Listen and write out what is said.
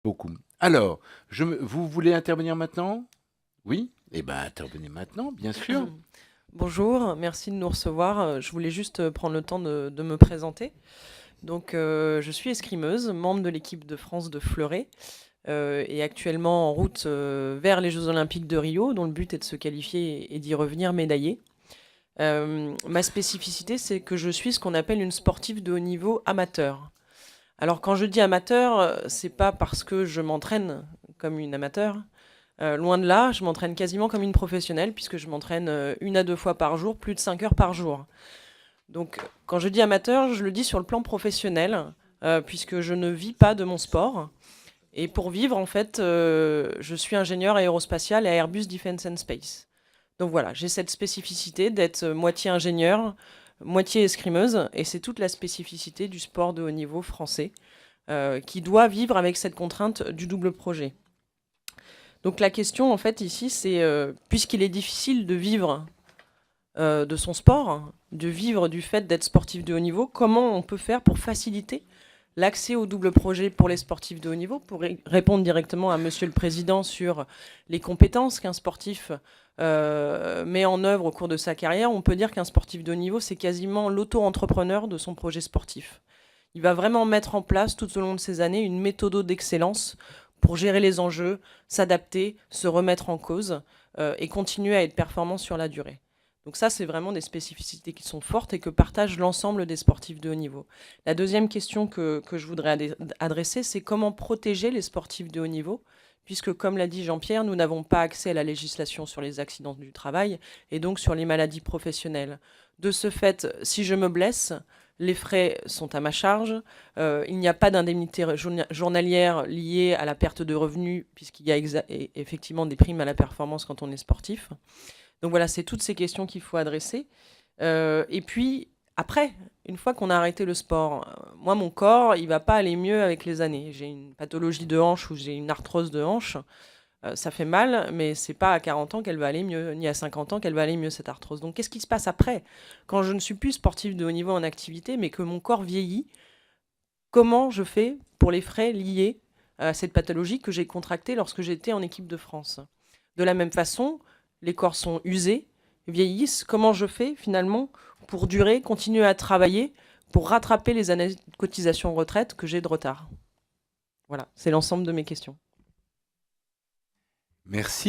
Beaucoup. Alors, vous voulez intervenir maintenant? Oui? Eh bien, intervenez maintenant, bien sûr. Bonjour, merci de nous recevoir. Je voulais juste prendre le temps de me présenter. Donc, je suis escrimeuse, membre de l'équipe de France de fleuret, et actuellement en route vers les Jeux Olympiques de Rio, dont le but est de se qualifier et d'y revenir médaillée. Ma spécificité, c'est que je suis ce qu'on appelle une sportive de haut niveau amateur. Alors, quand je dis amateur, c'est pas parce que je m'entraîne comme une amateur. Loin de là, je m'entraîne quasiment comme une professionnelle puisque je m'entraîne 1 à 2 fois par jour, plus de 5 heures par jour. Donc quand je dis amateur, je le dis sur le plan professionnel, puisque je ne vis pas de mon sport. Et pour vivre, en fait, je suis ingénieur aérospatial à Airbus Defence and Space. Donc voilà, j'ai cette spécificité d'être moitié ingénieur, moitié escrimeuse, et c'est toute la spécificité du sport de haut niveau français, qui doit vivre avec cette contrainte du double projet. Donc la question, en fait, ici, c'est, puisqu'il est difficile de vivre de son sport, de vivre du fait d'être sportif de haut niveau, comment on peut faire pour faciliter l'accès au double projet pour les sportifs de haut niveau, pour répondre directement à Monsieur le Président sur les compétences qu'un sportif met en œuvre au cours de sa carrière. On peut dire qu'un sportif de haut niveau, c'est quasiment l'auto-entrepreneur de son projet sportif. Il va vraiment mettre en place tout au long de ces années une méthode d'excellence pour gérer les enjeux, s'adapter, se remettre en cause et continuer à être performant sur la durée. Donc ça, c'est vraiment des spécificités qui sont fortes et que partagent l'ensemble des sportifs de haut niveau. La deuxième question que je voudrais adresser, c'est comment protéger les sportifs de haut niveau, puisque, comme l'a dit Jean-Pierre, nous n'avons pas accès à la législation sur les accidents du travail et donc sur les maladies professionnelles. De ce fait, si je me blesse, les frais sont à ma charge, il n'y a pas d'indemnité journalière liée à la perte de revenus, puisqu'il y a effectivement des primes à la performance quand on est sportif. Donc voilà, c'est toutes ces questions qu'il faut adresser. Et puis, après, une fois qu'on a arrêté le sport, moi, mon corps, il va pas aller mieux avec les années. J'ai une pathologie de hanche ou j'ai une arthrose de hanche. Ça fait mal, mais c'est pas à 40 ans qu'elle va aller mieux, ni à 50 ans qu'elle va aller mieux, cette arthrose. Donc qu'est-ce qui se passe après? Quand je ne suis plus sportif de haut niveau en activité, mais que mon corps vieillit, comment je fais pour les frais liés à cette pathologie que j'ai contractée lorsque j'étais en équipe de France? De la même façon, les corps sont usés, vieillissent. Comment je fais finalement pour durer, continuer à travailler, pour rattraper les années de cotisation retraite que j'ai de retard? Voilà, c'est l'ensemble de mes questions. Merci.